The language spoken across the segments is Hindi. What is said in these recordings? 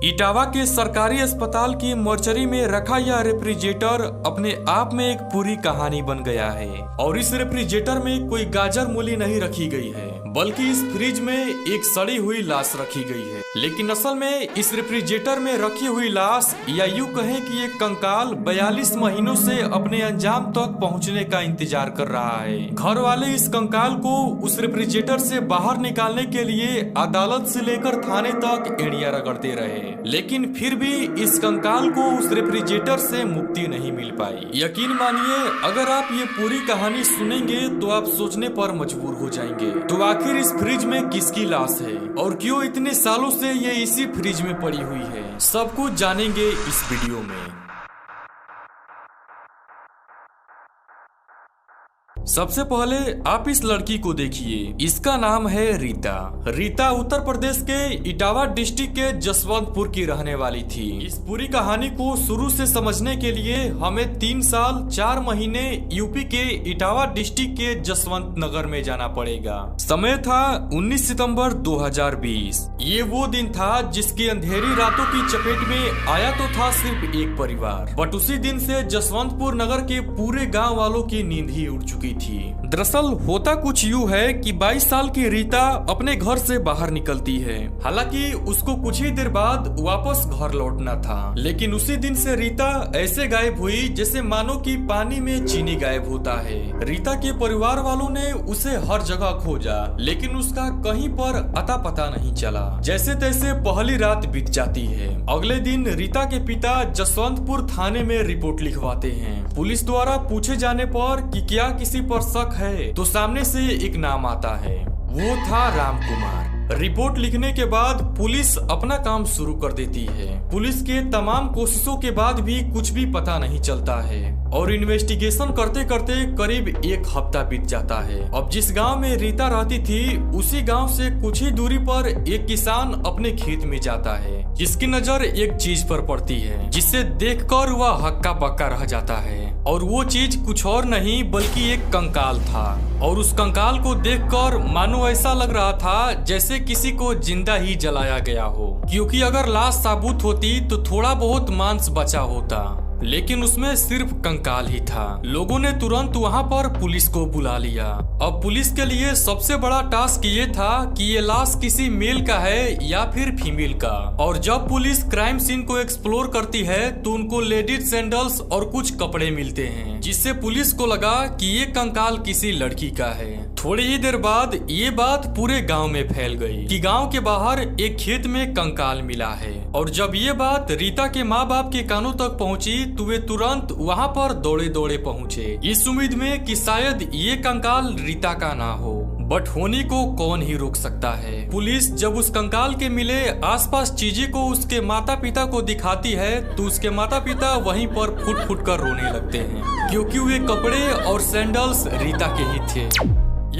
इटावा के सरकारी अस्पताल की मोर्चरी में रखा यह रेफ्रिजरेटर अपने आप में एक पूरी कहानी बन गया है। और इस रेफ्रिजरेटर में कोई गाजर मूली नहीं रखी गई है, बल्कि इस फ्रिज में एक सड़ी हुई लाश रखी गई है। लेकिन असल में इस रेफ्रिजरेटर में रखी हुई लाश, या यूं कहें कि एक कंकाल 42 महीनों से अपने अंजाम तक पहुंचने का इंतजार कर रहा है। घर वाले इस कंकाल को उस रेफ्रिजरेटर से बाहर निकालने के लिए अदालत से लेकर थाने तक एड़िया रगड़ते रहे, लेकिन फिर भी इस कंकाल को उस रेफ्रिजरेटर से मुक्ति नहीं मिल पाई। यकीन मानिए, अगर आप ये पूरी कहानी सुनेंगे तो आप सोचने पर मजबूर हो जाएंगे। तो आखिर इस फ्रिज में किसकी लाश है और क्यों इतने सालों से ये इसी फ्रिज में पड़ी हुई है, सब कुछ जानेंगे इस वीडियो में। सबसे पहले आप इस लड़की को देखिए। इसका नाम है रीता। रीता उत्तर प्रदेश के इटावा डिस्ट्रिक्ट के जसवंतपुर की रहने वाली थी। इस पूरी कहानी को शुरू से समझने के लिए हमें 3 साल 4 महीने यूपी के इटावा डिस्ट्रिक्ट के जसवंत नगर में जाना पड़ेगा। समय था 19 सितंबर 2020। ये वो दिन था जिसकी अंधेरी रातों की चपेट में आया तो था सिर्फ एक परिवार, बट उसी दिन से जसवंतपुर नगर के पूरे गाँव वालों की नींद ही उड़ चुकी थी। दरअसल होता कुछ यूं है कि 22 साल की रीता अपने घर से बाहर निकलती है। हालांकि उसको कुछ ही देर बाद वापस घर लौटना था, लेकिन उसी दिन से रीता ऐसे गायब हुई जैसे मानो कि पानी में चीनी गायब होता है। रीता के परिवार वालों ने उसे हर जगह खोजा, लेकिन उसका कहीं पर अता पता नहीं चला। जैसे तैसे पहली रात बीत जाती है। अगले दिन रीता के पिता जसवंतपुर थाने में रिपोर्ट लिखवाते हैं। पुलिस द्वारा पूछे जाने पर कि क्या किसी पर शक है, तो सामने से एक नाम आता है, वो था राम कुमार। रिपोर्ट लिखने के बाद पुलिस अपना काम शुरू कर देती है। पुलिस के तमाम कोशिशों के बाद भी कुछ भी पता नहीं चलता है और इन्वेस्टिगेशन करते करते करीब 1 हफ्ता बीत जाता है। अब जिस गांव में रीता रहती थी, उसी गांव से कुछ ही दूरी पर एक किसान अपने खेत में जाता है, जिसकी नजर एक चीज पर पड़ती है, जिसे देखकर वह हक्का बक्का रह जाता है। और वो चीज कुछ और नहीं बल्कि एक कंकाल था। और उस कंकाल को देखकर मानो ऐसा लग रहा था जैसे किसी को जिंदा ही जलाया गया हो, क्योंकि अगर लाश साबुत होती तो थोड़ा बहुत मांस बचा होता, लेकिन उसमें सिर्फ कंकाल ही था। लोगों ने तुरंत वहां पर पुलिस को बुला लिया। अब पुलिस के लिए सबसे बड़ा टास्क ये था कि ये लाश किसी मेल का है या फिर फीमेल का। और जब पुलिस क्राइम सीन को एक्सप्लोर करती है तो उनको लेडीज सैंडल्स और कुछ कपड़े मिलते हैं, जिससे पुलिस को लगा कि ये कंकाल किसी लड़की का है। थोड़ी ही देर बाद ये बात पूरे गांव में फैल गई कि गांव के बाहर एक खेत में कंकाल मिला है। और जब ये बात रीता के माँ बाप के कानों तक पहुंची तो वे तुरंत वहां पर दौड़े दौड़े पहुंचे, इस उम्मीद में कि शायद ये कंकाल रीता का ना हो। बट होने को कौन ही रोक सकता है। पुलिस जब उस कंकाल के मिले आसपास चीजें को उसके माता पिता को दिखाती है तो उसके माता पिता वहीं पर फुट फुट कर रोने लगते हैं, क्योंकि वे कपड़े और सैंडल्स रीता के ही थे।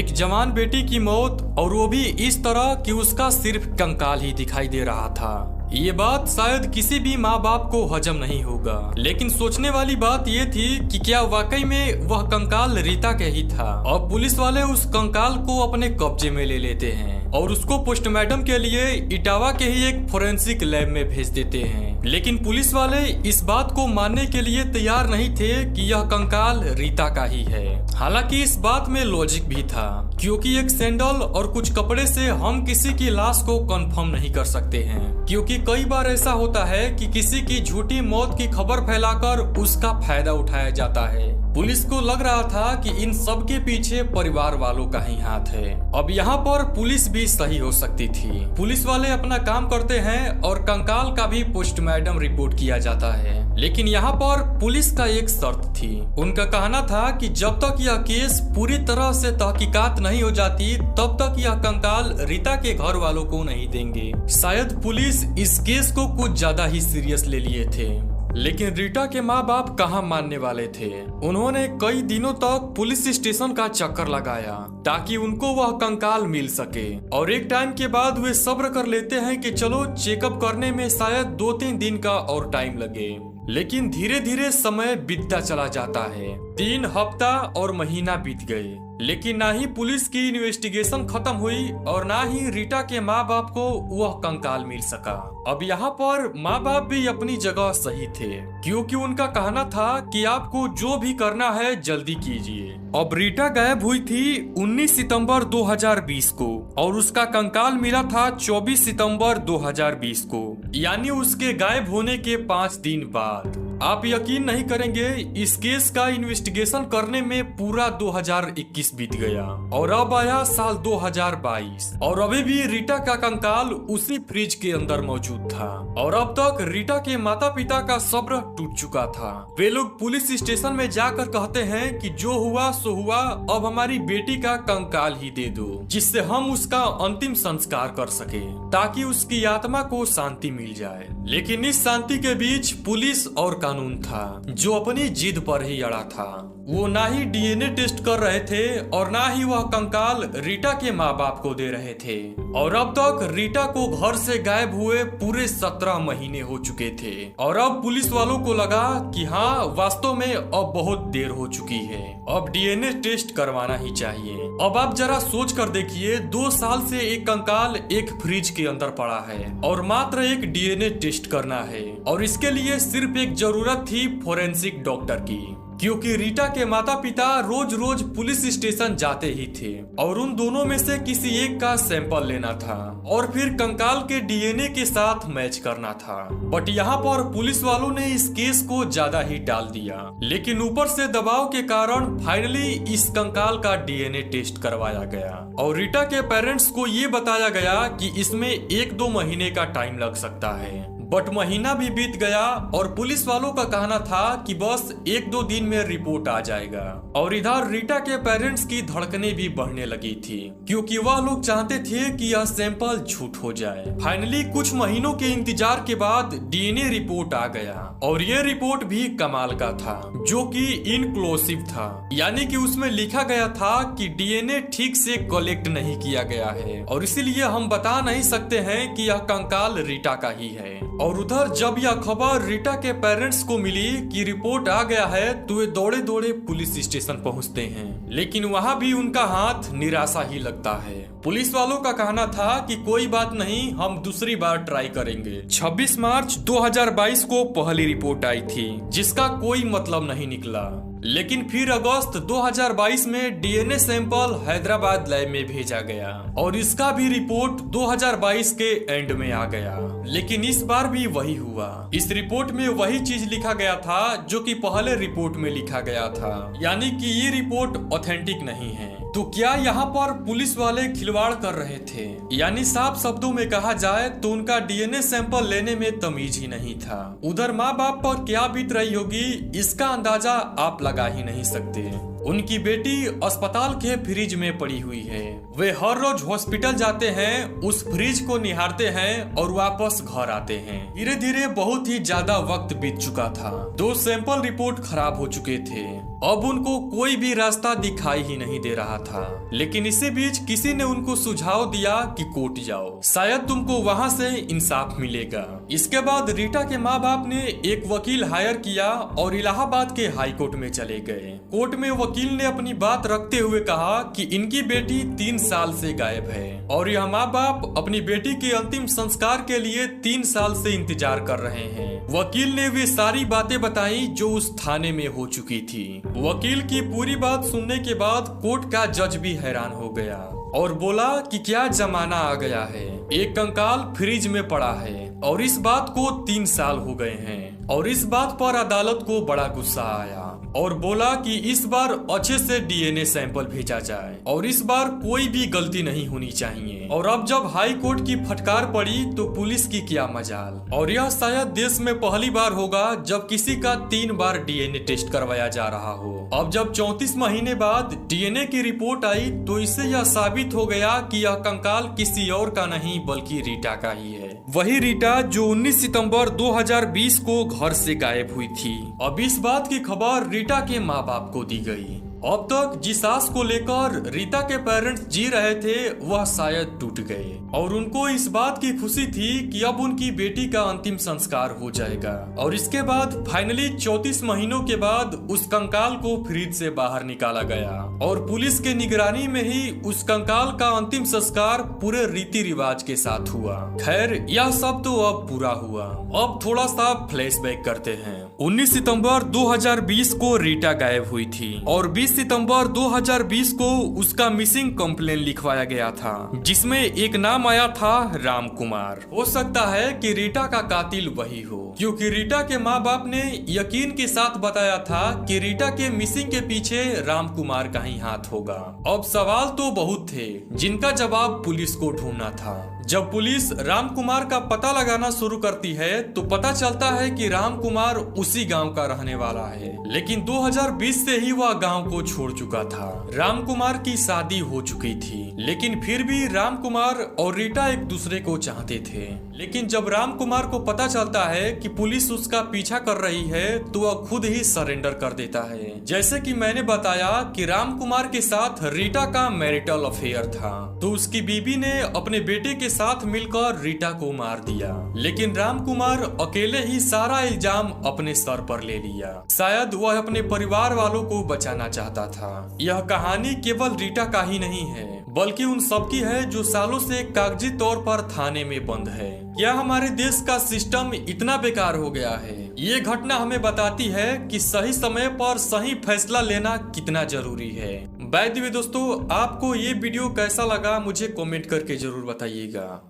एक जवान बेटी की मौत, और वो भी इस तरह कि उसका सिर्फ कंकाल ही दिखाई दे रहा था। ये बात शायद किसी भी माँ बाप को हजम नहीं होगा, लेकिन सोचने वाली बात ये थी कि क्या वाकई में वह कंकाल रीता के ही था। अब पुलिस वाले उस कंकाल को अपने कब्जे में ले लेते हैं और उसको पोस्टमार्टम के लिए इटावा के ही एक फोरेंसिक लैब में भेज देते हैं। लेकिन पुलिस वाले इस बात को मानने के लिए तैयार नहीं थे कि यह कंकाल रीता का ही है। हालांकि इस बात में लॉजिक भी था, क्योंकि एक सैंडल और कुछ कपड़े से हम किसी की लाश को कंफर्म नहीं कर सकते हैं, क्योंकि कई बार ऐसा होता है कि किसी की झूठी मौत की खबर फैलाकर उसका फायदा उठाया जाता है। पुलिस को लग रहा था कि इन सब के पीछे परिवार वालों का ही हाथ है। अब यहाँ पर पुलिस भी सही हो सकती थी। पुलिस वाले अपना काम करते हैं और कंकाल का भी पोस्टमार्टम रिपोर्ट किया जाता है, लेकिन यहाँ पर पुलिस का एक शर्त थी। उनका कहना था कि जब तक यह केस पूरी तरह से तहकीकात नहीं हो जाती तब तक यह कंकाल रीता के घर वालों को नहीं देंगे। शायद पुलिस इस केस को कुछ ज्यादा ही सीरियस ले लिए थे, लेकिन रीटा के माँ बाप कहाँ मानने वाले थे। उन्होंने कई दिनों तक पुलिस स्टेशन का चक्कर लगाया ताकि उनको वह कंकाल मिल सके, और एक टाइम के बाद वे सब्र कर लेते हैं कि चलो चेकअप करने में शायद 2-3 दिन का और टाइम लगे। लेकिन धीरे धीरे समय बीतता चला जाता है। 3 हफ्ता और महीना बीत गए, लेकिन ना ही पुलिस की इन्वेस्टिगेशन खत्म हुई और ना ही रीटा के माँ बाप को वह कंकाल मिल सका। अब यहाँ पर माँ बाप भी अपनी जगह सही थे, क्योंकि उनका कहना था कि आपको जो भी करना है जल्दी कीजिए। अब रीटा गायब हुई थी 19 सितंबर 2020 को और उसका कंकाल मिला था 24 सितंबर 2020 को, यानी उसके गायब होने के 5 दिन बाद। आप यकीन नहीं करेंगे, इस केस का इन्वेस्टिगेशन करने में पूरा 2021 बीत गया और अब आया साल 2022 और अभी भी रीटा का कंकाल उसी फ्रिज के अंदर मौजूद था। और अब तक रीटा के माता पिता का सब्र टूट चुका था। वे लोग पुलिस स्टेशन में जाकर कहते हैं कि जो हुआ सो हुआ, अब हमारी बेटी का कंकाल ही दे दो, जिससे हम उसका अंतिम संस्कार कर सके, ताकि उसकी आत्मा को शांति मिल जाए। लेकिन इस शांति के बीच पुलिस और कानून था जो अपनी जिद पर ही अड़ा था। वो ना ही डीएनए टेस्ट कर रहे थे और ना ही वह कंकाल रीटा के माँ बाप को दे रहे थे। और अब तक रीटा को घर से गायब हुए पूरे 17 महीने हो चुके थे और अब पुलिस वालों को लगा कि हाँ, वास्तव में अब बहुत देर हो चुकी है, अब डीएनए टेस्ट करवाना ही चाहिए। अब आप जरा सोच कर देखिए, 2 साल से एक कंकाल एक फ्रिज के अंदर पड़ा है और मात्र एक डीएनए टेस्ट करना है, और इसके लिए सिर्फ एक जरूरत थी फोरेंसिक डॉक्टर की, क्योंकि रीटा के माता पिता रोज रोज पुलिस स्टेशन जाते ही थे और उन दोनों में से किसी एक का सैंपल लेना था और फिर कंकाल के डीएनए के साथ मैच करना था। बट यहाँ पर पुलिस वालों ने इस केस को ज्यादा ही टाल दिया, लेकिन ऊपर से दबाव के कारण फाइनली इस कंकाल का डीएनए टेस्ट करवाया गया और रीटा के पेरेंट्स को ये बताया गया कि इसमें 1-2 महीने का टाइम लग सकता है। बट महीना भी बीत गया और पुलिस वालों का कहना था कि बस 1-2 दिन में रिपोर्ट आ जाएगा। और इधर रीटा के पेरेंट्स की धड़कनें भी बढ़ने लगी थी, क्योंकि वह लोग चाहते थे कि यह सैंपल झूठ हो जाए। फाइनली कुछ महीनों के इंतजार के बाद डीएनए रिपोर्ट आ गया और ये रिपोर्ट भी कमाल का था, जो कि इनक्लूसिव था, यानी कि उसमें लिखा गया था कि डीएनए ठीक से कलेक्ट नहीं किया गया है और इसीलिए हम बता नहीं सकते हैं कि यह कंकाल रीटा का ही है। और उधर जब यह खबर रीटा के पेरेंट्स को मिली कि रिपोर्ट आ गया है, तो वे दौड़े दौड़े पुलिस स्टेशन पहुंचते हैं, लेकिन वहां भी उनका हाथ निराशा ही लगता है। पुलिस वालों का कहना था कि कोई बात नहीं, हम दूसरी बार ट्राई करेंगे। 26 मार्च 2022 को पहली रिपोर्ट आई थी, जिसका कोई मतलब नहीं निकला। लेकिन फिर अगस्त 2022 में डीएनए सैंपल हैदराबाद लैब में भेजा गया और इसका भी रिपोर्ट 2022 के एंड में आ गया। लेकिन इस बार भी वही हुआ। इस रिपोर्ट में वही चीज लिखा गया था जो कि पहले रिपोर्ट में लिखा गया था, यानी कि ये रिपोर्ट ऑथेंटिक नहीं है। तो क्या यहाँ पर पुलिस वाले खिलवाड़ कर रहे थे? यानी साफ शब्दों में कहा जाए तो उनका डीएनए सैंपल लेने में तमीज ही नहीं था। उधर माँ बाप पर क्या बीत रही होगी, इसका अंदाजा आप लगा ही नहीं सकते। उनकी बेटी अस्पताल के फ्रिज में पड़ी हुई है। वे हर रोज हॉस्पिटल जाते हैं, उस फ्रिज को निहारते हैं और वापस घर आते हैं। धीरे धीरे बहुत ही ज्यादा वक्त बीत चुका था। 2 सैंपल रिपोर्ट खराब हो चुके थे। अब उनको कोई भी रास्ता दिखाई ही नहीं दे रहा था। लेकिन इसी बीच किसी ने उनको सुझाव दिया कि कोर्ट जाओ, शायद तुमको वहां से इंसाफ मिलेगा। इसके बाद रीटा के माँ बाप ने एक वकील हायर किया और इलाहाबाद के हाई कोर्ट में चले गए। कोर्ट में वकील ने अपनी बात रखते हुए कहा कि इनकी बेटी 3 साल से गायब है और यह माँ बाप अपनी बेटी के अंतिम संस्कार के लिए 3 साल से इंतजार कर रहे हैं। वकील ने वे सारी बातें बताई जो उस थाने में हो चुकी थी। वकील की पूरी बात सुनने के बाद कोर्ट का जज भी हैरान हो गया और बोला कि क्या जमाना आ गया है, एक कंकाल फ्रिज में पड़ा है और इस बात को 3 साल हो गए हैं। और इस बात पर अदालत को बड़ा गुस्सा आया और बोला कि इस बार अच्छे से डीएनए सैंपल भेजा जाए और इस बार कोई भी गलती नहीं होनी चाहिए। और अब जब हाई कोर्ट की फटकार पड़ी तो पुलिस की क्या मजाल। और यह शायद देश में पहली बार होगा जब किसी का 3 बार डीएनए टेस्ट करवाया जा रहा हो। अब जब 34 महीने बाद डीएनए की रिपोर्ट आई तो इससे यह साबित हो गया कि यह कंकाल किसी और का नहीं बल्कि रीटा का ही है। वही रीटा जो 19 सितंबर 2020 को घर से गायब हुई थी। अब इस बात की खबर रीटा के माँ बाप को दी गई अब तक जिस आस को लेकर रीता के पेरेंट्स जी रहे थे वह शायद टूट गए और उनको इस बात की खुशी थी कि अब उनकी बेटी का अंतिम संस्कार हो जाएगा। और इसके बाद फाइनली 34 महीनों के बाद उस कंकाल को फ्रिज से बाहर निकाला गया और पुलिस के निगरानी में ही उस कंकाल का अंतिम संस्कार पूरे रीति रिवाज के साथ हुआ। खैर यह सब तो अब पूरा हुआ। अब थोड़ा सा फ्लैशबैक करते हैं। 19 सितंबर 2020 को रीटा गायब हुई थी और 20 सितंबर 2020 को उसका मिसिंग कंप्लेन लिखवाया गया था जिसमें एक नाम आया था राम कुमार। हो सकता है कि रीटा का कातिल वही हो, क्योंकि रीटा के माँ बाप ने यकीन के साथ बताया था कि रीटा के मिसिंग के पीछे राम कुमार का ही हाथ होगा। अब सवाल तो बहुत थे जिनका जवाब पुलिस को ढूंढना था। जब पुलिस राम कुमार का पता लगाना शुरू करती है तो पता चलता है कि राम कुमार उसी गांव का रहने वाला है, लेकिन 2020 से ही वह गांव को छोड़ चुका था। राम कुमार की शादी हो चुकी थी, लेकिन फिर भी राम कुमार और रीटा एक दूसरे को चाहते थे। लेकिन जब राम कुमार को पता चलता है कि पुलिस उसका पीछा कर रही है तो वह खुद ही सरेंडर कर देता है। जैसे कि मैंने बताया कि राम कुमार के साथ रीटा का मैरिटल अफेयर था, तो उसकी बीवी ने अपने बेटे के साथ मिलकर रीटा को मार दिया, लेकिन राम कुमार अकेले ही सारा इल्जाम अपने सर पर ले लिया। शायद वह अपने परिवार वालों को बचाना चाहता था। यह कहानी केवल रीटा का ही नहीं है, बल्कि उन सबकी है जो सालों से कागजी तौर पर थाने में बंद है। क्या हमारे देश का सिस्टम इतना बेकार हो गया है? ये घटना हमें बताती है कि सही समय पर सही फैसला लेना कितना जरूरी है। बाय द वे दोस्तों, आपको ये वीडियो कैसा लगा मुझे कमेंट करके जरूर बताइएगा।